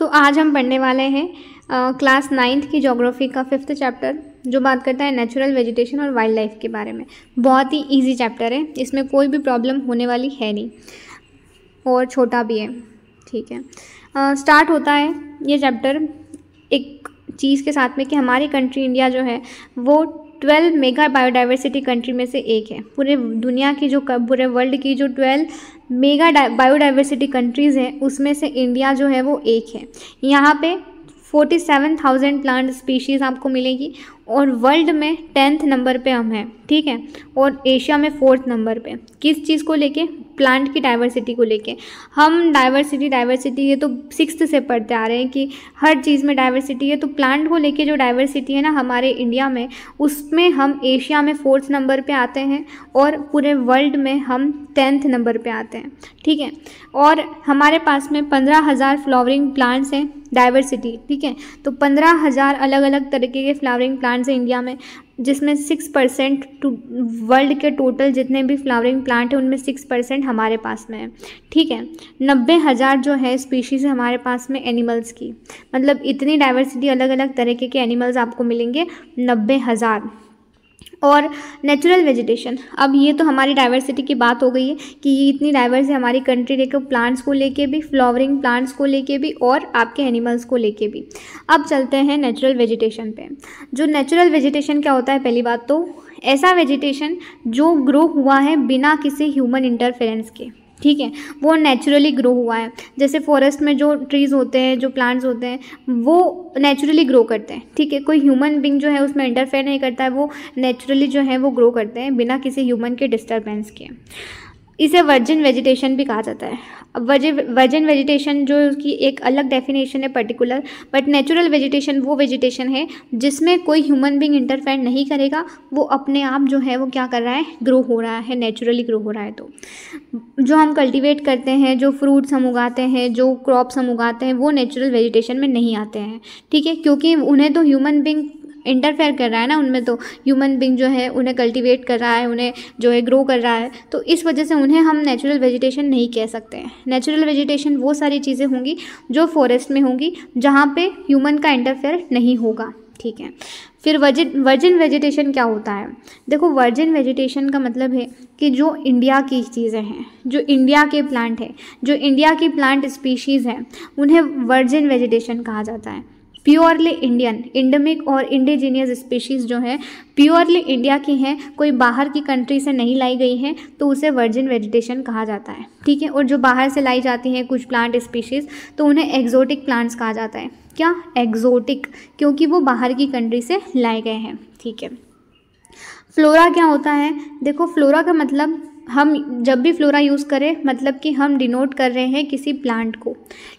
तो आज हम पढ़ने वाले हैं क्लास 9th की ज्योग्राफी का 5th चैप्टर, जो बात करता है नेचुरल वेजिटेशन और वाइल्ड लाइफ के बारे में। बहुत ही इजी चैप्टर है, इसमें कोई भी प्रॉब्लम होने वाली है नहीं और छोटा भी है। ठीक है, स्टार्ट होता है ये चैप्टर एक चीज़ के साथ में कि हमारी कंट्री इंडिया जो है वो 12 मेगा बायोडाइवर्सिटी कंट्री में से एक है। पूरे दुनिया की जो पूरे वर्ल्ड की जो 12 मेगा बायोडाइवर्सिटी कंट्रीज़ हैं उसमें से इंडिया जो है वो एक है। यहाँ पे 47,000 प्लांट स्पीशीज़ आपको मिलेगी और वर्ल्ड में 10th नंबर पे हम हैं। ठीक है, और एशिया में 4th नंबर पे। किस चीज़ को लेके? प्लांट की डाइवर्सिटी को लेके। हम डाइवर्सिटी ये तो 6th से पढ़ते आ रहे हैं कि हर चीज़ में डाइवर्सिटी है, तो प्लांट को लेके जो डाइवर्सिटी है ना हमारे इंडिया में, उसमें हम एशिया में 4th नंबर पे आते हैं और पूरे वर्ल्ड में हम 10th नंबर पे आते हैं। ठीक है, और हमारे पास में 15,000 फ्लावरिंग प्लांट्स हैं डाइवर्सिटी। ठीक है, तो 15,000 अलग अलग तरीके के फ्लावरिंग प्लांट्स हैं इंडिया में, जिसमें 6% वर्ल्ड के टोटल जितने भी फ्लावरिंग प्लांट हैं उनमें 6% हमारे पास में है। ठीक है, 90,000 जो है स्पीशीज़ हमारे पास में एनिमल्स की, मतलब इतनी डाइवर्सिटी अलग अलग तरीके के एनिमल्स आपको मिलेंगे 90,000। और नेचुरल वेजिटेशन, अब ये तो हमारी डाइवर्सिटी की बात हो गई है कि ये इतनी डाइवर्स है हमारी कंट्री लेके, प्लांट्स को लेके भी, फ्लावरिंग प्लांट्स को लेके भी और आपके एनिमल्स को लेके भी। अब चलते हैं नेचुरल वेजिटेशन पे। जो नेचुरल वेजिटेशन क्या होता है? पहली बात तो ऐसा वेजिटेशन जो ग्रो हुआ है बिना किसी ह्यूमन इंटरफेरेंस के। ठीक है, वो नेचुरली ग्रो हुआ है। जैसे फॉरेस्ट में जो ट्रीज़ होते हैं, जो प्लांट्स होते हैं, वो नेचुरली ग्रो करते हैं। ठीक है, कोई ह्यूमन बीइंग जो है उसमें इंटरफेयर नहीं करता है, वो नेचुरली जो है वो ग्रो करते हैं बिना किसी ह्यूमन के डिस्टर्बेंस के। इसे वर्जिन वेजिटेशन भी कहा जाता है। अब वर्जिन वेजिटेशन जो उसकी एक अलग डेफिनेशन है पर्टिकुलर, बट नेचुरल वेजिटेशन वो वेजिटेशन है जिसमें कोई ह्यूमन बीइंग इंटरफेयर नहीं करेगा, वो अपने आप जो है वो क्या कर रहा है? ग्रो हो रहा है, नेचुरली ग्रो हो रहा है। तो जो हम कल्टीवेट करते हैं, जो फ्रूट्स हम उगाते हैं, जो क्रॉप्स हम उगाते हैं, वो नेचुरल वेजिटेशन में नहीं आते हैं। ठीक है, क्योंकि उन्हें तो ह्यूमन बीइंग इंटरफेयर कर रहा है ना, उनमें तो ह्यूमन बीइंग जो है उन्हें कल्टीवेट कर रहा है, उन्हें जो है ग्रो कर रहा है, तो इस वजह से उन्हें हम नेचुरल वेजिटेशन नहीं कह सकते हैं। नेचुरल वेजिटेशन वो सारी चीज़ें होंगी जो फॉरेस्ट में होंगी, जहाँ पे ह्यूमन का इंटरफेयर नहीं होगा। ठीक है, फिर वर्जिन वेजिटेशन क्या होता है? देखो, वर्जिन वेजिटेशन का मतलब है कि जो इंडिया की चीज़ें हैं, जो इंडिया के प्लांट हैं, जो इंडिया की प्लांट स्पीशीज़ हैं, उन्हें वर्जिन वेजिटेशन कहा जाता है। प्योरली इंडियन, इंडेमिक और इंडिजीनियस स्पीशीज़ जो है प्योरली इंडिया की हैं, कोई बाहर की कंट्री से नहीं लाई गई हैं, तो उसे वर्जिन वेजिटेशन कहा जाता है। ठीक है, और जो बाहर से लाई जाती हैं कुछ प्लांट स्पीशीज़, तो उन्हें एक्जोटिक प्लांट्स कहा जाता है। क्या? एक्जोटिक, क्योंकि वो बाहर की कंट्री से लाए गए हैं। ठीक है, फ्लोरा क्या होता है? देखो, फ्लोरा का मतलब, हम जब भी फ्लोरा यूज़ करें मतलब कि हम डिनोट कर रहे हैं किसी प्लांट को।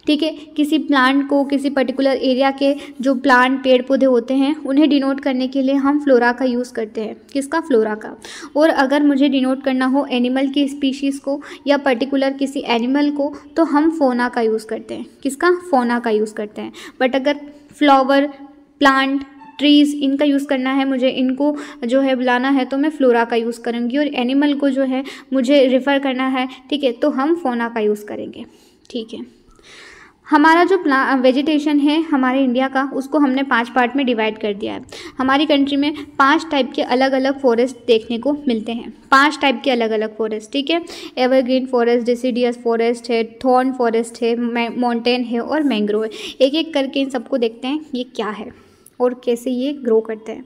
ठीक है, किसी प्लांट को, किसी पर्टिकुलर एरिया के जो प्लांट पेड़ पौधे होते हैं उन्हें डिनोट करने के लिए हम फ्लोरा का यूज़ करते हैं। किसका? फ्लोरा का। और अगर मुझे डिनोट करना हो एनिमल की स्पीशीज़ को या पर्टिकुलर किसी एनिमल को, तो हम फोना का यूज़ करते हैं। किसका? फोना का यूज़ करते हैं। बट अगर फ्लावर, प्लांट, ट्रीज़, इनका यूज़ करना है, मुझे इनको जो है बुलाना है, तो मैं फ्लोरा का यूज़ करूँगी। और एनिमल को जो है मुझे रिफ़र करना है, ठीक है, तो हम फोना का यूज़ करेंगे। ठीक है, हमारा जो वेजिटेशन है हमारे इंडिया का, उसको हमने 5 पार्ट में डिवाइड कर दिया है। हमारी कंट्री में 5 टाइप के अलग अलग फॉरेस्ट देखने को मिलते हैं। 5 टाइप के अलग अलग फॉरेस्ट। ठीक है, एवरग्रीन फॉरेस्ट, डिसीडियस फॉरेस्ट है, थॉर्न फॉरेस्ट है, माउंटेन है और मैंग्रोव है। एक एक करके इन सबको देखते हैं ये क्या है और कैसे ये ग्रो करते हैं।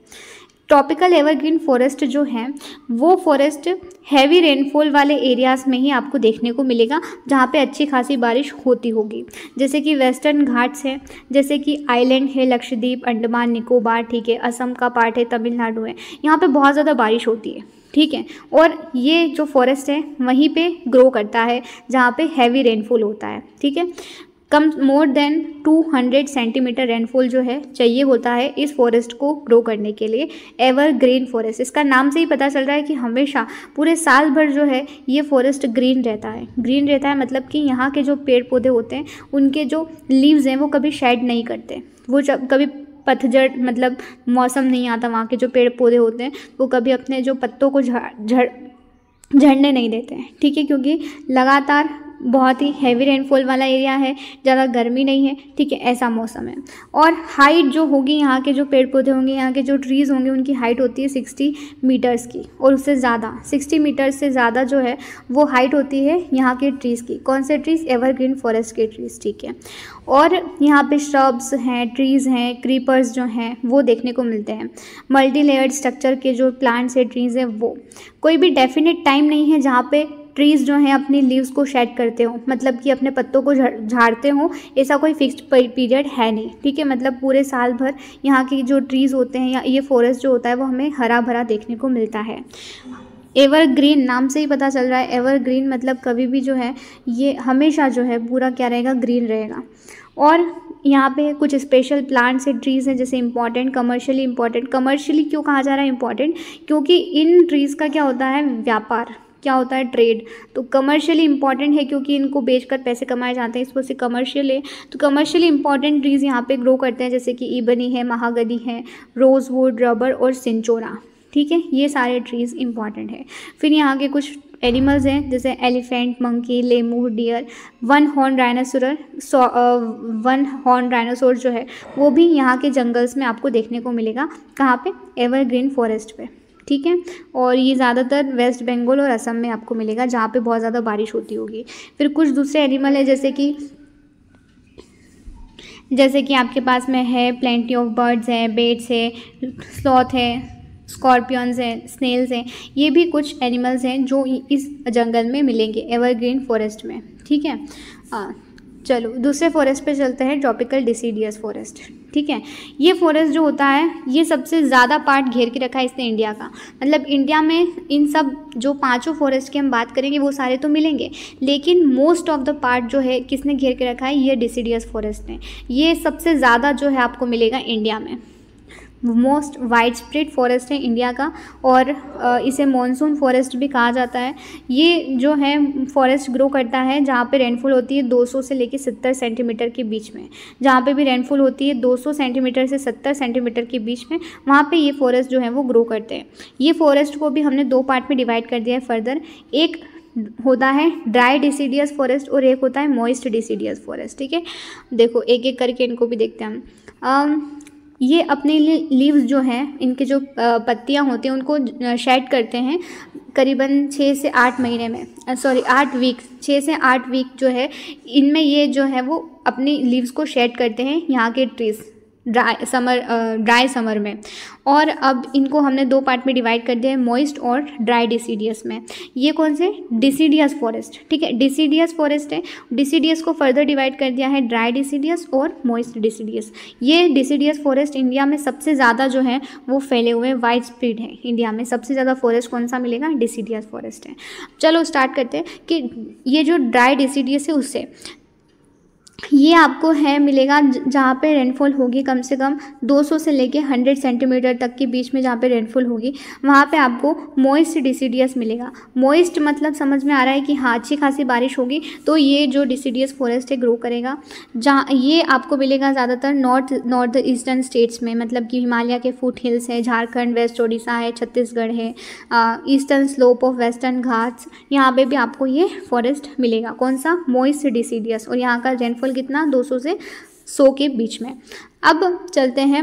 ट्रॉपिकल एवरग्रीन फॉरेस्ट जो है वो फॉरेस्ट हैवी रेनफॉल वाले एरियाज़ में ही आपको देखने को मिलेगा, जहाँ पे अच्छी खासी बारिश होती होगी। जैसे कि वेस्टर्न घाट्स है, जैसे कि आइलैंड है, लक्षद्वीप, अंडमान निकोबार, ठीक है, असम का पार्ट है, तमिलनाडु है, यहाँ पे बहुत ज़्यादा बारिश होती है। ठीक है, और ये जो फॉरेस्ट है वहीं पे ग्रो करता है जहाँ पे हैवी रेनफॉल होता है। ठीक है, कम मोर देन 200 सेंटीमीटर रेनफॉल जो है चाहिए होता है इस फॉरेस्ट को ग्रो करने के लिए। एवरग्रीन फॉरेस्ट, इसका नाम से ही पता चल रहा है कि हमेशा पूरे साल भर जो है ये फॉरेस्ट ग्रीन रहता है। ग्रीन रहता है मतलब कि यहाँ के जो पेड़ पौधे होते हैं उनके जो लीव्स हैं वो कभी शेड नहीं करते, वो जब कभी पतझड़ मतलब मौसम नहीं आता, वहाँ के जो पेड़ पौधे होते हैं वो कभी अपने जो पत्तों को झड़ने नहीं देते हैं। ठीक है, क्योंकि लगातार बहुत ही हैवी रेनफॉल वाला एरिया है, ज़्यादा गर्मी नहीं है, ठीक है, ऐसा मौसम है। और हाइट जो होगी, यहाँ के जो पेड़ पौधे होंगे, यहाँ के जो ट्रीज़ होंगे, उनकी हाइट होती है 60 मीटर्स की, और उससे ज़्यादा 60 मीटर से ज़्यादा जो है वो हाइट होती है यहाँ के ट्रीज़ की। कौन से ट्रीज़? एवरग्रीन फॉरेस्ट के ट्रीज़, ठीक है। और यहाँ पे श्रब्स हैं, ट्रीज़ हैं, क्रीपर्स जो हैं वो देखने को मिलते हैं। मल्टी लेयर्ड स्ट्रक्चर के जो प्लांट्स है, ट्रीज़ हैं, वो कोई भी डेफिनेट टाइम नहीं है जहाँ पे ट्रीज़ जो हैं अपनी लीव्स को शेड करते हो, मतलब कि अपने पत्तों को झाड़ते हो, ऐसा कोई फिक्स्ड पीरियड है नहीं, ठीक है। मतलब पूरे साल भर यहाँ के जो ट्रीज़ होते हैं या ये फॉरेस्ट जो होता है वो हमें हरा भरा देखने को मिलता है। एवरग्रीन नाम से ही पता चल रहा है, एवरग्रीन मतलब कभी भी जो है ये हमेशा जो है पूरा क्या रहेगा? ग्रीन रहेगा। और यहाँ पे कुछ स्पेशल प्लांट्स हैं, ट्रीज़ हैं, जैसे इंपॉर्टेंट, कमर्शियली इंपॉर्टेंट। कमर्शियली क्यों कहा जा रहा है इंपॉर्टेंट? क्योंकि इन ट्रीज़ का क्या होता है? व्यापार, क्या होता है? ट्रेड। तो कमर्शियली इंपॉर्टेंट है क्योंकि इनको बेचकर पैसे कमाए जाते हैं, इस वजह से कमर्शियल है। तो कमर्शियली इंपॉर्टेंट ट्रीज़ यहाँ पे ग्रो करते हैं, जैसे कि इबनी है, महागनी है, रोजवुड, रबर और सिंचोना, ठीक है। ये सारे ट्रीज़ इंपॉर्टेंट है। फिर यहाँ के कुछ एनिमल्स हैं, जैसे elephant, monkey, lemur, deer, one horn dinosaur जो है वो भी यहाँ के जंगल्स में आपको देखने को मिलेगा। कहाँ पे? एवरग्रीन फॉरेस्ट पे, ठीक है। और ये ज़्यादातर वेस्ट बंगाल और असम में आपको मिलेगा, जहाँ पे बहुत ज़्यादा बारिश होती होगी। फिर कुछ दूसरे एनिमल है, जैसे कि आपके पास में है प्लेंटी ऑफ बर्ड्स है, बेट्स है, स्लॉथ है, स्कॉर्पियंस हैं, स्नेल्स हैं। ये भी कुछ एनिमल्स हैं जो इस जंगल में मिलेंगे एवरग्रीन फॉरेस्ट में, ठीक है। चलो दूसरे फॉरेस्ट पे चलते हैं, ट्रॉपिकल डिसीडियस फॉरेस्ट, ठीक है। ये फॉरेस्ट जो होता है ये सबसे ज़्यादा पार्ट घेर के रखा है इसने इंडिया का। मतलब इंडिया में इन सब जो 5 फॉरेस्ट की हम बात करेंगे वो सारे तो मिलेंगे, लेकिन मोस्ट ऑफ द पार्ट जो है किसने घेर के रखा है? ये डिसीडियस फॉरेस्ट ने। ये सबसे ज़्यादा जो है आपको मिलेगा इंडिया में। मोस्ट वाइड स्प्रेड फॉरेस्ट है इंडिया का, और इसे मॉनसून फॉरेस्ट भी कहा जाता है। ये जो है फॉरेस्ट ग्रो करता है जहाँ पे रेनफॉल होती है 200 से लेकर 70 सेंटीमीटर के बीच में। जहाँ पे भी रेनफॉल होती है 200 सेंटीमीटर से 70 सेंटीमीटर के बीच में, वहाँ पे ये फॉरेस्ट जो है वो ग्रो करते हैं। ये फॉरेस्ट को भी हमने 2 पार्ट में डिवाइड कर दिया है फर्दर। एक होता है ड्राई डिसीडियस फॉरेस्ट और एक होता है मॉइस्ट डिसीडियस फॉरेस्ट, ठीक है। देखो एक एक करके इनको भी देखते हैं हम। ये अपने लीव्स जो हैं, इनके जो पत्तियां होती हैं उनको शेड करते हैं करीबन 6 से 8 महीने में, 8 वीक, 6 से 8 वीक जो है इनमें ये जो है वो अपनी लीव्स को शेड करते हैं यहाँ के ट्रीज़ ड्राई समर में। और अब इनको हमने 2 पार्ट में डिवाइड कर दिया है, मॉइस्ट और ड्राई डिसीडियस में। ये कौन से? डिसीडियस फॉरेस्ट, ठीक है, डिसीडियस फॉरेस्ट है। डिसीडियस को फर्दर डिवाइड कर दिया है ड्राई डिसीडियस और मॉइस्ट डिसीडियस। ये डिसीडियस फॉरेस्ट इंडिया में सबसे ज़्यादा जो है वो फैले हुए वाइड स्प्रेड है। इंडिया में सबसे ज़्यादा फॉरेस्ट कौन सा मिलेगा? डिसीडियस फॉरेस्ट है। चलो स्टार्ट करते हैं कि ये जो ड्राई डिसीडियस है उससे ये आपको है मिलेगा जहाँ पे रेनफॉल होगी कम से कम 200 से लेके 100 सेंटीमीटर तक के बीच में, जहाँ पे रेनफॉल होगी वहाँ पे आपको मॉइस्ट डिसीडियस मिलेगा। मॉइस्ट मतलब समझ में आ रहा है कि हाँ अच्छी खासी बारिश होगी तो ये जो डिसीडियस फॉरेस्ट है ग्रो करेगा। जहाँ ये आपको मिलेगा ज़्यादातर नॉर्थ ईस्टर्न स्टेट्स में, मतलब कि हिमालय के फुट हिल्स है, झारखंड, वेस्ट उड़ीसा है, छत्तीसगढ़ है, eastern slope of western Ghats, यहाँ पे भी आपको ये फॉरेस्ट मिलेगा। कौन सा? Moist deciduous. और यहाँ का रेनफॉल कितना? 200 से 100 के बीच में। अब चलते हैं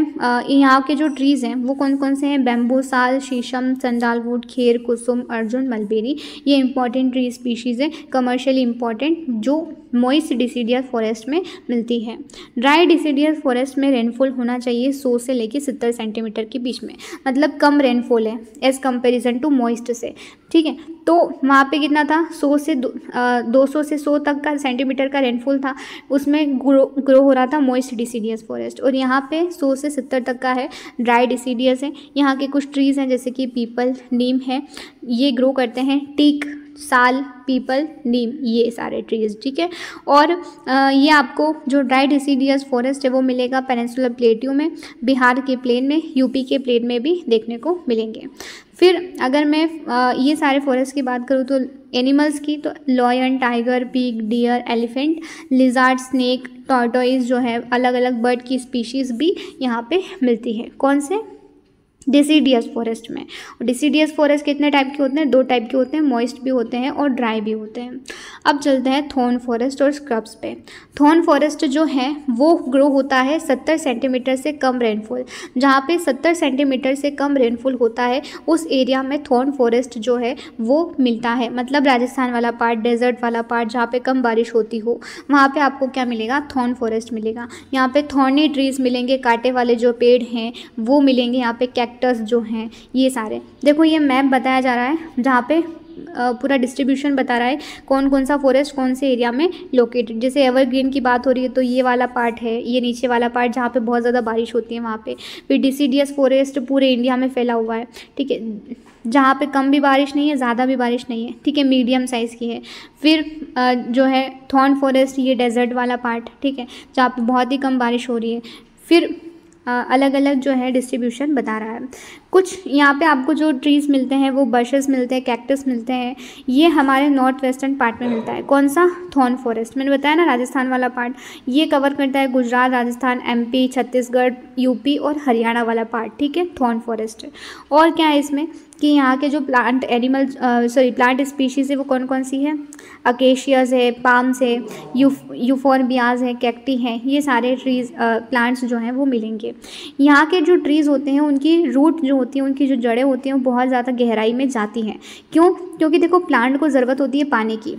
यहाँ के जो ट्रीज़ हैं वो कौन कौन से हैं? बैम्बू, साल, शीशम, संडालवुड, खेर, कुसुम, अर्जुन, मलबेरी। ये इंपॉर्टेंट ट्री स्पीशीज़ है, कमर्शियली इंपॉर्टेंट, जो मॉइस्ट डिसीडियस फॉरेस्ट में मिलती है। ड्राई डिसीडियस फॉरेस्ट में रेनफॉल होना चाहिए 100 से लेकर 70 सेंटीमीटर के बीच में, मतलब कम रेनफॉल है एज़ कंपेरिजन टू मॉइस्ट से, ठीक है। तो वहाँ पे कितना था? 200 से 100 तक का सेंटीमीटर का रेनफॉल था, उसमें ग्रो हो रहा था मॉइस्ट डिसीडियस फॉरेस्ट। और यहाँ पे 100 से 70 तक का है ड्राई डिसीडियस है। यहाँ के कुछ ट्रीज़ हैं जैसे कि पीपल, नीम है, ये ग्रो करते हैं। टीक, साल, पीपल, नीम, ये सारे ट्रीज़, ठीक है। और ये आपको जो ड्राई डिसीडियस फॉरेस्ट है वो मिलेगा पेनिनसुलर प्लेट्यू में, बिहार के प्लेन में, यूपी के प्लेन में भी देखने को मिलेंगे। फिर अगर मैं ये सारे फॉरेस्ट की बात करूँ तो एनिमल्स की, तो lion, tiger, pig, deer, elephant, lizard, snake, tortoise जो है अलग अलग बर्ड की स्पीशीज़ भी यहाँ पे मिलती है। कौन से? डिसीडियस फॉरेस्ट में। और डिसीडियस फॉरेस्ट कितने टाइप के होते हैं? 2 टाइप के होते हैं, मॉइस्ट भी होते हैं और ड्राई भी होते हैं। अब चलते हैं थॉर्न फॉरेस्ट और स्क्रब्स पे। थॉर्न फॉरेस्ट जो है वो ग्रो होता है 70 सेंटीमीटर से कम रेनफॉल। जहाँ पे 70 सेंटीमीटर से कम रेनफॉल होता है उस एरिया में थॉर्न फॉरेस्ट जो है वो मिलता है। मतलब राजस्थान वाला पार्ट, डेजर्ट वाला पार्ट जहाँ पे कम बारिश होती हो, वहाँ पे आपको क्या मिलेगा? थॉर्न फॉरेस्ट मिलेगा। यहाँ पे थॉर्नी ट्रीज मिलेंगे, कांटे वाले जो पेड़ हैं वो मिलेंगे। यहाँ पे कैक्टस जो हैं, ये सारे देखो, ये मैप बताया जा रहा है जहाँ पे पूरा डिस्ट्रीब्यूशन बता रहा है कौन कौन सा फॉरेस्ट कौन से एरिया में लोकेटेड। जैसे एवरग्रीन की बात हो रही है तो ये वाला पार्ट है, ये नीचे वाला पार्ट जहाँ पे बहुत ज़्यादा बारिश होती है वहाँ पे। फिर डिसीडियस फॉरेस्ट पूरे इंडिया में फैला हुआ है, ठीक है, जहाँ पे कम भी बारिश नहीं है, ज़्यादा भी बारिश नहीं है, ठीक है, मीडियम साइज़ की है। फिर जो है थॉर्न फॉरेस्ट, ये डेजर्ट वाला पार्ट, ठीक है, जहाँ पे बहुत ही कम बारिश हो रही है। फिर अलग अलग जो है डिस्ट्रीब्यूशन बता रहा है। कुछ यहाँ पे आपको जो ट्रीज़ मिलते हैं वो बशेस मिलते हैं, कैक्टस मिलते हैं, ये हमारे नॉर्थ वेस्टर्न पार्ट में मिलता है। कौन सा? Thorn forest. मैंने बताया ना राजस्थान वाला पार्ट, ये कवर करता है गुजरात, राजस्थान, MP, छत्तीसगढ़, UP और हरियाणा वाला पार्ट, ठीक है, थॉर्न फॉरेस्ट। और क्या है इसमें कि यहाँ के जो प्लांट स्पीशीज़ है वो कौन कौन सी है? अकेशियाज है, पाम्स है, यूफोर्बियाज है, कैक्टी हैं, ये सारे ट्रीज़ प्लांट्स जो हैं वो मिलेंगे। यहाँ के जो ट्रीज़ होते हैं उनकी रूट जो होती है, उनकी जो जड़ें होती हैं वो बहुत ज़्यादा गहराई में जाती हैं। क्यों? क्योंकि देखो प्लांट को ज़रूरत होती है पानी की,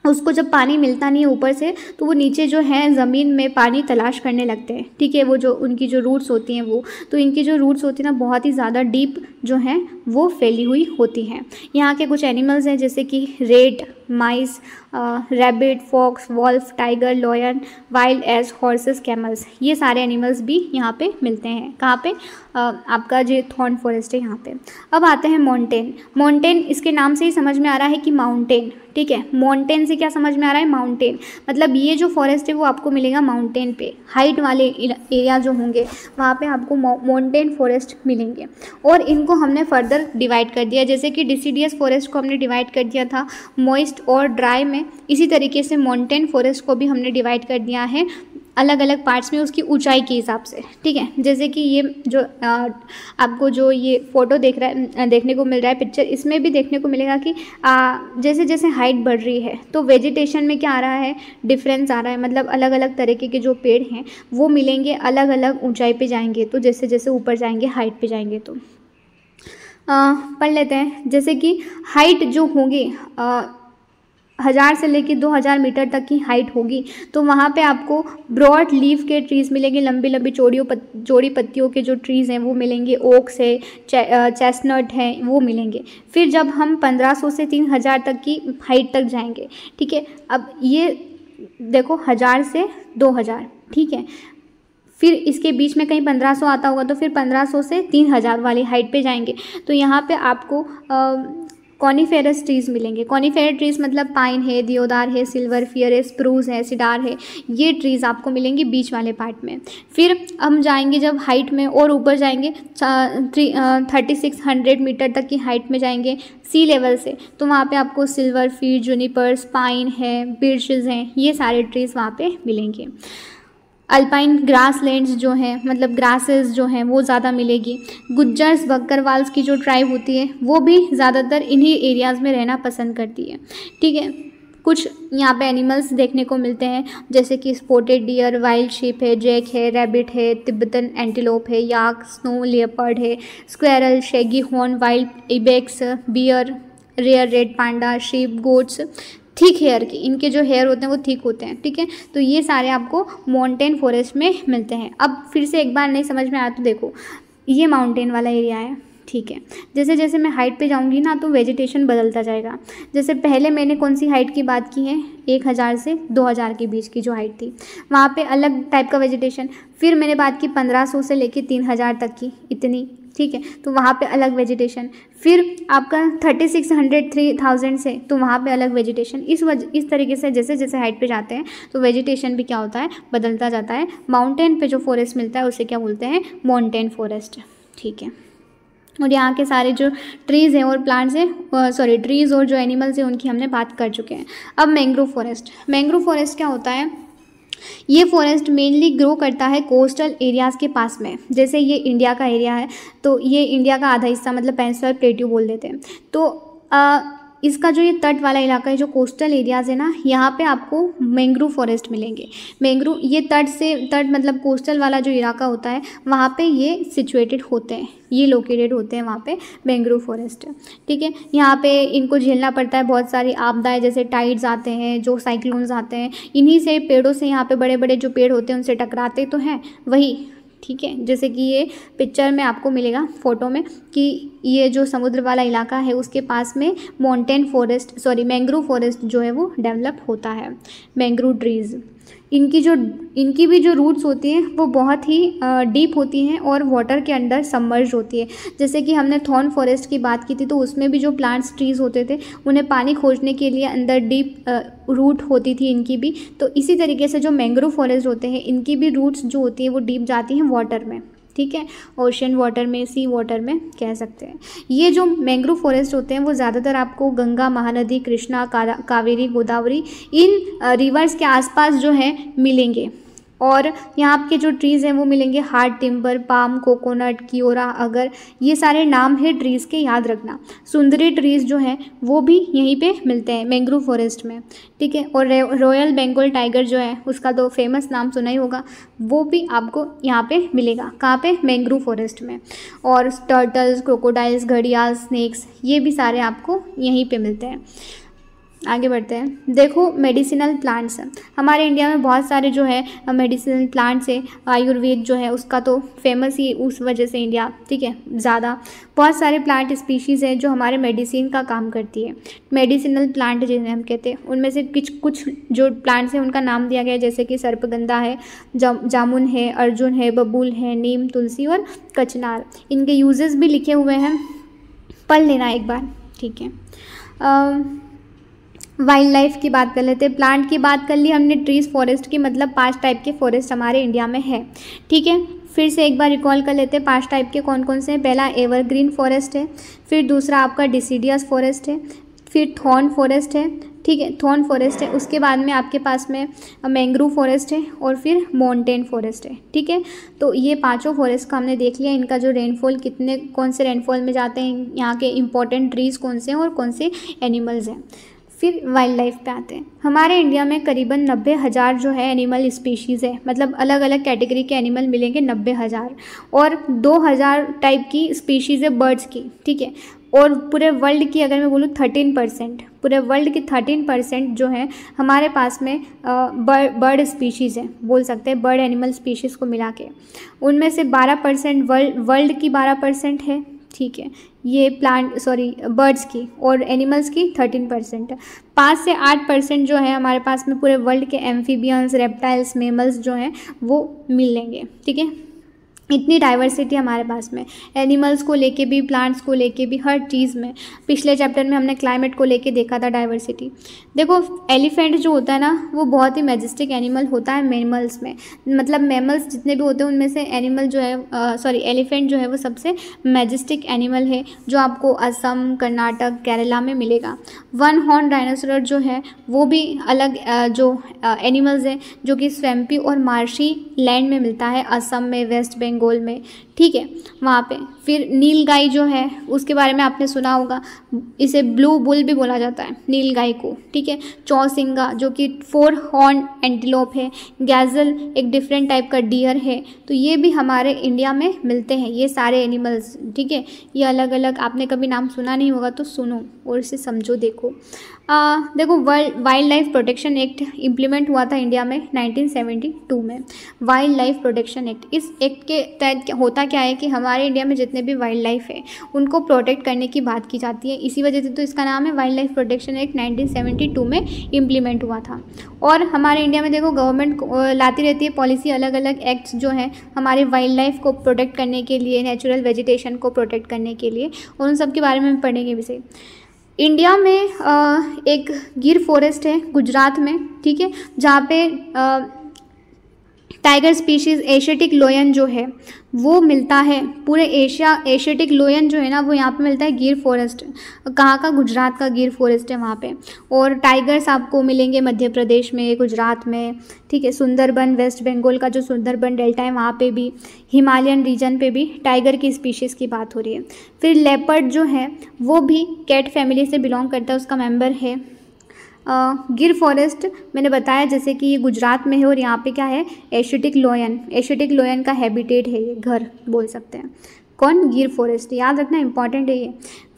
उसको जब पानी मिलता नहीं है ऊपर से तो वो नीचे जो है ज़मीन में पानी तलाश करने लगते हैं, ठीक है। वो जो उनकी जो रूट्स होती हैं वो, तो इनकी जो रूट्स होती हैं ना बहुत ही ज़्यादा डीप जो हैं वो फैली हुई होती हैं। यहाँ के कुछ एनिमल्स हैं जैसे कि rat, mice, rabbit, fox, wolf, tiger, lion, wild ass, horses, camels, ये सारे एनिमल्स भी यहाँ पे मिलते हैं। कहाँ पे? आपका जो थॉर्न फॉरेस्ट है यहाँ पे। अब आते हैं माउंटेन। माउंटेन इसके नाम से ही समझ में आ रहा है कि माउंटेन, ठीक है। माउंटेन से क्या समझ में आ रहा है? माउंटेन मतलब ये जो फॉरेस्ट है वो आपको मिलेगा माउंटेन पे, हाइट वाले एरिया जो होंगे वहाँ पे आपको माउंटेन फॉरेस्ट मिलेंगे। और इनको हमने फर्दर डिवाइड कर दिया, जैसे कि डिसीडियस फॉरेस्ट को हमने डिवाइड कर दिया था मॉइस्ट और ड्राई में, इसी तरीके से माउंटेन फॉरेस्ट को भी हमने डिवाइड कर दिया है अलग अलग पार्ट्स में उसकी ऊंचाई के हिसाब से, ठीक है। जैसे कि ये जो आपको जो ये फ़ोटो देखने को मिल रहा है पिक्चर, इसमें भी देखने को मिलेगा कि जैसे जैसे हाइट बढ़ रही है तो वेजिटेशन में क्या आ रहा है? डिफरेंस आ रहा है। मतलब अलग अलग तरीके के जो पेड़ हैं वो मिलेंगे, अलग अलग ऊंचाई पे जाएंगे, तो जैसे जैसे ऊपर जाएंगे, हाइट पे जाएंगे। तो पढ़ लेते हैं। जैसे कि हाइट जो होगी 1000 से लेकर 2000 मीटर तक की हाइट होगी तो वहाँ पे आपको ब्रॉड लीफ के ट्रीज़ मिलेंगे, लंबी लंबी चौड़ी पत्तियों के जो ट्रीज़ हैं वो मिलेंगे, ओक्स है, चेस्टनट हैं, वो मिलेंगे। फिर जब हम 1500 से 3000 तक की हाइट तक जाएंगे, ठीक है। अब ये देखो 1000 से 2000, ठीक है। फिर इसके बीच में कहीं 1500 आता होगा तो फिर 1500 से 3000 वाली हाइट पे जाएंगे तो यहाँ पे आपको कॉनिफेरस ट्रीज़ मिलेंगे। कॉनिफेरस ट्रीज़ मतलब पाइन है, देवदार है, सिल्वर फियर है, स्प्रूस है, सिडार है, ये ट्रीज़ आपको मिलेंगी बीच वाले पार्ट में। फिर हम जाएंगे जब हाइट में और ऊपर जाएंगे 3600 मीटर तक की हाइट में जाएंगे सी लेवल से, तो वहाँ पे आपको सिल्वर फीर, जूनिपर्स, पाइन है, बिर्चेस हैं, ये सारे ट्रीज़ वहाँ पे मिलेंगे। अल्पाइन ग्रास लैंड्स जो हैं मतलब ग्रासेस जो हैं वो ज़्यादा मिलेगी। गुज्जर्स, बकरवाल्स की जो ट्राइब होती है वो भी ज़्यादातर इन्हीं एरियाज़ में रहना पसंद करती है, ठीक है। कुछ यहाँ पे एनिमल्स देखने को मिलते हैं जैसे कि स्पॉटेड डियर, वाइल्ड शीप है, जैक है, रैबिट है, तिब्बतन एंटीलोप है, याक, स्नो लेपर्ड है, squirrel, shaggy horn, wild ibex, bear, rare red panda, sheep, goats, thick hair की, इनके जो हेयर होते हैं वो थिक होते हैं, ठीक है। तो ये सारे आपको माउंटेन फॉरेस्ट में मिलते हैं। अब फिर से एक बार नहीं समझ में आया तो देखो, ये माउंटेन वाला एरिया है, ठीक है। जैसे जैसे मैं हाइट पे जाऊंगी ना तो वेजिटेशन बदलता जाएगा। जैसे पहले मैंने कौन सी हाइट की बात की है? 1000 से 2000 के बीच की जो हाइट थी वहाँ पे अलग टाइप का वेजिटेशन। फिर मैंने बात की 1500 से लेकर 3000 तक की, इतनी, ठीक है, तो वहाँ पे अलग वेजिटेशन। फिर आपका 3600 3000 से तो वहाँ पे अलग वेजिटेशन। इस तरीके से जैसे जैसे हाइट पे जाते हैं तो वेजिटेशन भी क्या होता है? बदलता जाता है। माउंटेन पे जो फॉरेस्ट मिलता है उसे क्या बोलते हैं? माउंटेन फॉरेस्ट, ठीक है। और यहाँ के सारे जो ट्रीज़ हैं और प्लांट्स हैं, ट्रीज़ और जो एनिमल्स हैं उनकी हमने बात कर चुके हैं। अब मैंग्रोव फॉरेस्ट। मैंग्रोव फॉरेस्ट क्या होता है? ये फॉरेस्ट मेनली ग्रो करता है कोस्टल एरियाज़ के पास में। जैसे ये इंडिया का एरिया है, तो ये इंडिया का आधा हिस्सा मतलब पेनिनसुलर प्लेट्यू बोल देते हैं। तो इसका जो ये तट वाला इलाका है, जो कोस्टल एरियाज़ है ना, यहाँ पे आपको मैंग्रोव फॉरेस्ट मिलेंगे। मैंग्रोव ये तट मतलब कोस्टल वाला जो इलाका होता है, वहाँ पे ये सिचुएटेड होते हैं, ये लोकेटेड होते हैं वहाँ पे मैंग्रोव फॉरेस्ट। ठीक है, यहाँ पे इनको झेलना पड़ता है बहुत सारी आपदाएं, जैसे टाइड्स आते हैं, जो साइक्लोन्स आते हैं, इन्हीं से पेड़ों से यहाँ पे बड़े बड़े जो पेड़ होते हैं उनसे टकराते तो हैं वही। ठीक है, जैसे कि ये पिक्चर में आपको मिलेगा फोटो में कि ये जो समुद्र वाला इलाका है उसके पास में मैंग्रोव फॉरेस्ट जो है वो डेवलप होता है। मैंग्रोव ट्रीज़, इनकी भी जो रूट्स होती हैं वो बहुत ही डीप होती हैं और वाटर के अंदर सबमर्ज होती है। जैसे कि हमने थॉर्न फॉरेस्ट की बात की थी, तो उसमें भी जो प्लांट्स ट्रीज़ होते थे उन्हें पानी खोजने के लिए अंदर डीप रूट होती थी इनकी भी। तो इसी तरीके से जो मैंग्रोव फॉरेस्ट होते हैं, इनकी भी रूट्स जो होती हैं वो डीप जाती हैं वाटर में। ठीक है, ओशन वाटर में, सी वाटर में कह सकते हैं। ये जो मैंग्रोव फॉरेस्ट होते हैं वो ज़्यादातर आपको गंगा, महानदी, कृष्णा, कावेरी, गोदावरी इन रिवर्स के आसपास जो है मिलेंगे। और यहाँ के जो ट्रीज़ हैं वो मिलेंगे हार्ड टिम्बर, पाम, कोकोनट, कियोरा, अगर, ये सारे नाम है ट्रीज़ के, याद रखना। सुंदरी ट्रीज़ जो हैं वो भी यहीं पे मिलते हैं मैंग्रोव फॉरेस्ट में। ठीक है, और रॉयल बंगाल टाइगर जो है उसका तो फेमस नाम सुना ही होगा, वो भी आपको यहाँ पे मिलेगा। कहाँ पे? मैंग्रोव फॉरेस्ट में। और टर्टल्स, क्रोकोडाइल्स, घड़ियाल, स्नेक्स, ये भी सारे आपको यहीं पे मिलते हैं। आगे बढ़ते हैं। देखो, मेडिसिनल प्लांट्स, हमारे इंडिया में बहुत सारे जो है मेडिसिनल प्लांट्स है। आयुर्वेद जो है उसका तो फेमस ही उस वजह से इंडिया, ठीक है, ज़्यादा बहुत सारे प्लांट स्पीशीज़ हैं जो हमारे मेडिसिन का काम करती है। मेडिसिनल प्लांट जिन्हें हम कहते हैं, उनमें से कुछ जो प्लांट्स हैं उनका नाम दिया गया है, जैसे कि सर्पगंधा है, जामुन है, अर्जुन है, बबूल है, नीम, तुलसी और कचनार। इनके यूजेस भी लिखे हुए हैं, पढ़ लेना एक बार। ठीक है, वाइल्ड लाइफ की बात कर लेते हैं। प्लांट की बात कर ली हमने, ट्रीज फॉरेस्ट की, मतलब 5 टाइप के फॉरेस्ट हमारे इंडिया में है। ठीक है, फिर से एक बार रिकॉल कर लेते हैं 5 टाइप के कौन कौन से हैं। पहला एवरग्रीन फॉरेस्ट है, फिर दूसरा आपका डिसीडियस फॉरेस्ट है, फिर थॉर्न फॉरेस्ट है। ठीक है, थॉर्न फॉरेस्ट है, उसके बाद में आपके पास में मैंग्रोव फॉरेस्ट है और फिर माउंटेन फॉरेस्ट है। ठीक है, तो ये 5 फॉरेस्ट का हमने देख लिया, इनका जो रेनफॉल कितने, कौन से रेनफॉल में जाते हैं, यहाँ के इंपॉर्टेंट ट्रीज़ कौन से हैं और कौन से एनिमल्स हैं। फिर वाइल्ड लाइफ पे आते हैं। हमारे इंडिया में करीबन 90,000 जो है एनिमल स्पीशीज़ है, मतलब अलग अलग कैटेगरी के एनिमल मिलेंगे 90,000, और 2,000 टाइप की स्पीशीज़ है बर्ड्स की। ठीक है, और पूरे वर्ल्ड की अगर मैं बोलूँ 13%, पूरे वर्ल्ड की 13% जो है हमारे पास में बर्ड स्पीशीज़ है, बोल सकते हैं बर्ड एनिमल स्पीशीज़ को मिला के। उनमें से 12% वर्ल्ड की 12% है। ठीक है, ये बर्ड्स की, और एनिमल्स की 13%। 5 से 8% जो है हमारे पास में पूरे वर्ल्ड के एम्फीबियंस, रेप्टाइल्स, मेमल्स जो हैं वो मिलेंगे। ठीक है, इतनी डाइवर्सिटी हमारे पास में, एनिमल्स को लेके भी, प्लांट्स को लेके भी, हर चीज़ में। पिछले चैप्टर में हमने क्लाइमेट को लेके देखा था डाइवर्सिटी। देखो, एलिफेंट जो होता है ना वो बहुत ही मैजेस्टिक एनिमल होता है मैमल्स में, मतलब मैमल्स जितने भी होते हैं उनमें से एनिमल जो है एलिफेंट जो है वो सबसे मैजेस्टिक एनिमल है, जो आपको असम, कर्नाटक, केरला में मिलेगा। 1 हॉर्न डायनासोर जो है वो भी अलग जो एनिमल्स हैं, जो कि स्वैम्पी और मार्शी लैंड में मिलता है, असम में, वेस्ट बंगाल में। ठीक है, वहाँ पे। फिर नील गाय जो है उसके बारे में आपने सुना होगा, इसे ब्लू बुल भी बोला जाता है नील गाय को। ठीक है, चौसिंगा जो कि 4 हॉर्न एंटीलोप है, गैजल एक डिफरेंट टाइप का डियर है। तो ये भी हमारे इंडिया में मिलते हैं, ये सारे एनिमल्स। ठीक है, ये अलग अलग, आपने कभी नाम सुना नहीं होगा तो सुनो और इसे समझो। देखो wild life protection act implement हुआ था इंडिया में 1972 में। वाइल्ड लाइफ प्रोटेक्शन एक्ट, इस एक्ट के तहत होता क्या है कि हमारे इंडिया में जितने भी वाइल्ड लाइफ है उनको प्रोटेक्ट करने की बात की जाती है, इसी वजह से तो इसका नाम है वाइल्ड लाइफ प्रोटेक्शन एक्ट। 1972 में इम्प्लीमेंट हुआ था। और हमारे इंडिया में देखो गवर्नमेंट लाती रहती है पॉलिसी, अलग अलग एक्ट्स जो हैं हमारे वाइल्ड लाइफ को प्रोटेक्ट करने के लिए, नेचुरल वेजिटेशन को प्रोटेक्ट करने के लिए, और उन सब के बारे में हम पढ़ेंगे विषय। इंडिया में एक गिर फॉरेस्ट है गुजरात में। ठीक है, जहाँ पे टाइगर स्पीशीज़ एशियाटिक लोयन जो है वो मिलता है पूरे एशियाटिक लोयन जो है ना वो यहाँ पे मिलता है गिर फॉरेस्ट, कहाँ का, गुजरात का गिर फॉरेस्ट है वहाँ पे। और टाइगर्स आपको मिलेंगे मध्य प्रदेश में, गुजरात में, ठीक है। सुंदरबन, वेस्ट बंगाल का जो सुंदरबन डेल्टा है वहाँ पे भी, हिमालयन रीजन पे भी टाइगर की स्पीशीज़ की बात हो रही है। फिर लेपर्ड जो है वो भी कैट फैमिली से बिलोंग करता है, उसका मेंबर है। गिर फॉरेस्ट मैंने बताया जैसे कि ये गुजरात में है और यहाँ पे क्या है, एशियाटिक लोयन का हैबिटेट है, ये घर बोल सकते हैं। कौन, गिर फॉरेस्ट, याद रखना इंपॉर्टेंट है ये।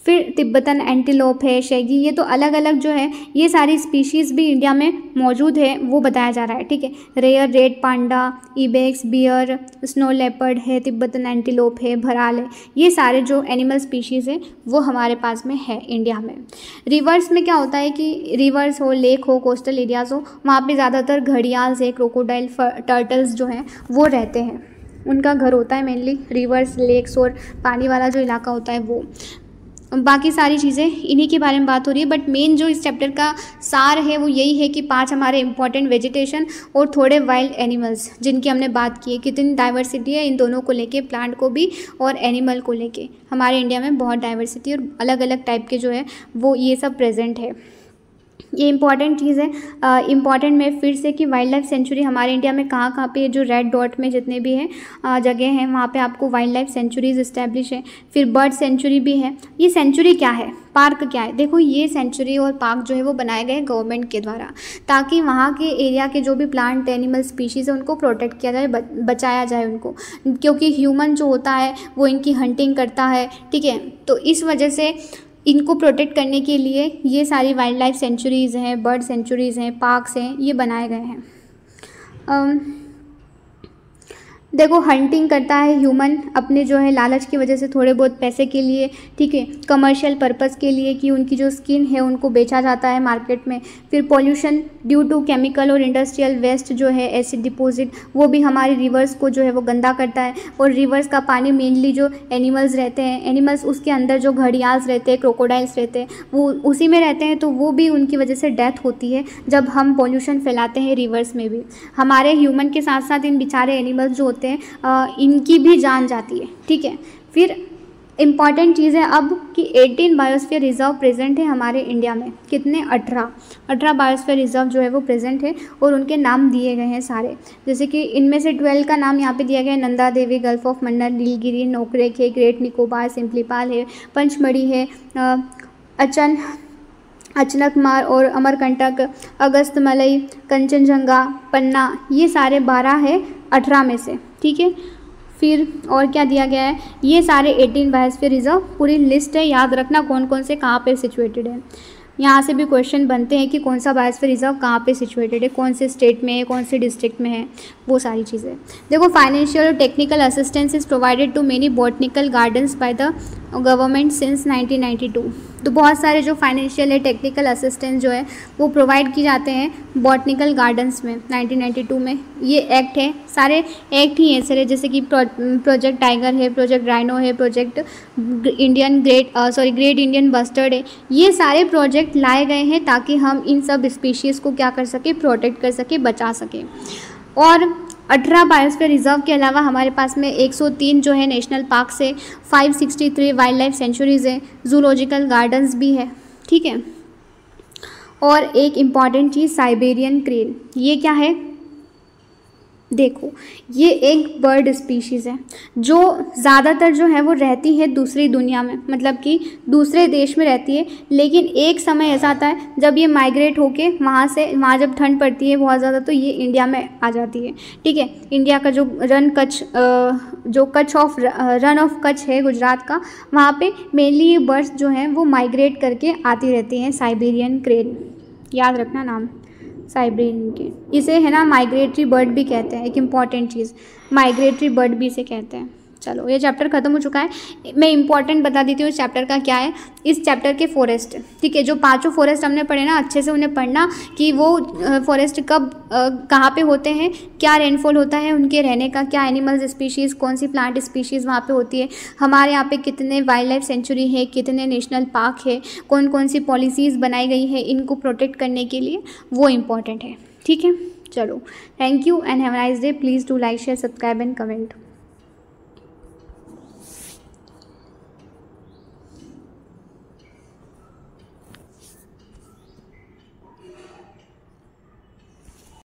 फिर तिब्बतन एंटीलोप है, शैगी, ये तो अलग अलग जो है ये सारी स्पीशीज़ भी इंडिया में मौजूद है वो बताया जा रहा है, ठीक है। Rare red panda, ibex, bear, snow leopard है, तिब्बतन एंटीलोप है, भराल है, ये सारे जो एनिमल स्पीशीज़ है वो हमारे पास में है इंडिया में। रिवर्स में क्या होता है कि रिवर्स हो, लेक हो, कोस्टल एरियाज़ हो, वहाँ पर ज़्यादातर घड़ियाल है, क्रोकोडाइल, टर्टल्स जो हैं वो रहते हैं, उनका घर होता है मेनली रिवर्स, लेक्स और पानी वाला जो इलाका होता है वो। बाकी सारी चीज़ें इन्हीं के बारे में बात हो रही है, बट मेन जो इस चैप्टर का सार है वो यही है कि 5 हमारे इंपॉर्टेंट वेजिटेशन और थोड़े वाइल्ड एनिमल्स जिनकी हमने बात की है, कितनी डाइवर्सिटी है इन दोनों को लेके, प्लांट को भी और एनिमल को लेके। हमारे इंडिया में बहुत डाइवर्सिटी और अलग अलग टाइप के जो है वो ये सब प्रेजेंट है, ये इंपॉर्टेंट चीज़ है। इंपॉर्टेंट में फिर से कि वाइल्ड लाइफ सेंचुरी हमारे इंडिया में कहाँ कहाँ पे, जो रेड डॉट में जितने भी हैं जगह हैं वहाँ पे आपको वाइल्ड लाइफ सेंचुरीज इस्टेब्लिश है। फिर बर्ड सेंचुरी भी है। ये सेंचुरी क्या है, पार्क क्या है, देखो ये सेंचुरी और पार्क जो है वो बनाए गए गवर्नमेंट के द्वारा, ताकि वहाँ के एरिया के जो भी प्लांट एनिमल स्पीशीज़ है उनको प्रोटेक्ट किया जाए, बचाया जाए उनको, क्योंकि ह्यूमन जो होता है वो इनकी हंटिंग करता है, ठीक है। तो इस वजह से इनको प्रोटेक्ट करने के लिए ये सारी वाइल्ड लाइफ सेंचुरीज़ हैं, बर्ड सेंचुरीज़ हैं, पार्क्स हैं, ये बनाए गए हैं। देखो हंटिंग करता है ह्यूमन अपने जो है लालच की वजह से, थोड़े बहुत पैसे के लिए, ठीक है, कमर्शियल पर्पस के लिए कि उनकी जो स्किन है उनको बेचा जाता है मार्केट में। फिर पॉल्यूशन ड्यू टू केमिकल और इंडस्ट्रियल वेस्ट जो है, एसिड डिपॉजिट, वो भी हमारे रिवर्स को जो है वो गंदा करता है। और रिवर्स का पानी मेनली जो एनिमल्स रहते हैं, एनिमल्स उसके अंदर जो घड़ियाल्स रहते हैं, क्रोकोडाइल्स रहते हैं, वो उसी में रहते हैं, तो वो भी उनकी वजह से डेथ होती है जब हम पॉल्यूशन फैलाते हैं रिवर्स में भी। हमारे ह्यूमन के साथ साथ इन बेचारे एनिमल्स जो होते हैं इनकी भी जान जाती है, ठीक है। फिर इम्पॉर्टेंट चीज़ है अब कि 18 बायोस्फीयर रिजर्व प्रेजेंट है हमारे इंडिया में। कितने, 18 बायोस्फीयर रिजर्व जो है वो प्रेजेंट है और उनके नाम दिए गए हैं सारे, जैसे कि इनमें से 12 का नाम यहाँ पे दिया गया है, नंदा देवी, गल्फ ऑफ मन्नार, नीलगिरी, नोकरेक है, ग्रेट निकोबार, सिंपलीपाल है, पंचमढ़ी है, अचनकमार और अमरकंटक, अगस्तमलई, कंचनजंगा, पन्ना, ये सारे 12 है 18 में से, ठीक है। फिर और क्या दिया गया है, ये सारे 18 बायोस्फीयर रिजर्व पूरी लिस्ट है, याद रखना कौन कौन से कहाँ पे सिचुएटेड है। यहाँ से भी क्वेश्चन बनते हैं कि कौन सा बायोस्फीयर रिजर्व कहाँ पे सिचुएटेड है, कौन से स्टेट में है, कौन से डिस्ट्रिक्ट में है, वो सारी चीज़ें। देखो फाइनेंशियल और technical assistance is provided to many botanical gardens by the government since 1992। तो बहुत सारे जो फाइनेंशियल या टेक्निकल असिस्टेंस जो है वो प्रोवाइड किए जाते हैं बॉटनिकल गार्डन्स में 1992 में। ये एक्ट है, सारे एक्ट ही हैं सर, जैसे कि प्रोजेक्ट टाइगर है, प्रोजेक्ट राइनो है, प्रोजेक्ट ग्रेट इंडियन बस्टर्ड है। ये सारे प्रोजेक्ट लाए गए हैं ताकि हम इन सब स्पीशीज़ को क्या कर सके, प्रोटेक्ट कर सके, बचा सके। और 18 बायोस्फीयर रिजर्व के अलावा हमारे पास में 103 जो है नेशनल पार्क्स है, 563 वाइल्ड लाइफ सेंचुरीज़ है, जूलॉजिकल गार्डन्स भी है, ठीक है। और एक इम्पॉर्टेंट चीज़ साइबेरियन क्रेन, ये क्या है, देखो ये एक बर्ड स्पीशीज़ है जो ज़्यादातर जो है वो रहती है दूसरी दुनिया में, मतलब कि दूसरे देश में रहती है, लेकिन एक समय ऐसा आता है जब ये माइग्रेट होके वहाँ जब ठंड पड़ती है बहुत ज़्यादा तो ये इंडिया में आ जाती है, ठीक है। इंडिया का जो रन ऑफ कच्छ है गुजरात का, वहाँ पे मेनली ये बर्ड्स जो हैं वो माइग्रेट करके आती रहती हैं। साइबेरियन क्रेन, याद रखना नाम साइबेरियन के, इसे है ना माइग्रेटरी बर्ड भी कहते हैं। एक इम्पॉर्टेंट चीज़, माइग्रेटरी बर्ड भी इसे कहते हैं। चलो ये चैप्टर ख़त्म हो चुका है। मैं इंपॉर्टेंट बता देती हूँ इस चैप्टर का क्या है। इस चैप्टर के फॉरेस्ट, ठीक है, जो 5 फॉरेस्ट हमने पढ़े ना, अच्छे से उन्हें पढ़ना कि वो फॉरेस्ट कब कहाँ पे होते हैं, क्या रेनफॉल होता है, उनके रहने का क्या एनिमल्स स्पीशीज़, कौन सी प्लांट स्पीशीज़ वहाँ पे होती है, हमारे यहाँ पे कितने वाइल्ड लाइफ सेंचुरी है, कितने नेशनल पार्क है, कौन कौन सी पॉलिसीज़ बनाई गई है इनको प्रोटेक्ट करने के लिए, वो इम्पॉर्टेंट है, ठीक है। चलो, thank you and have a nice day. Please do like share subscribe and comment.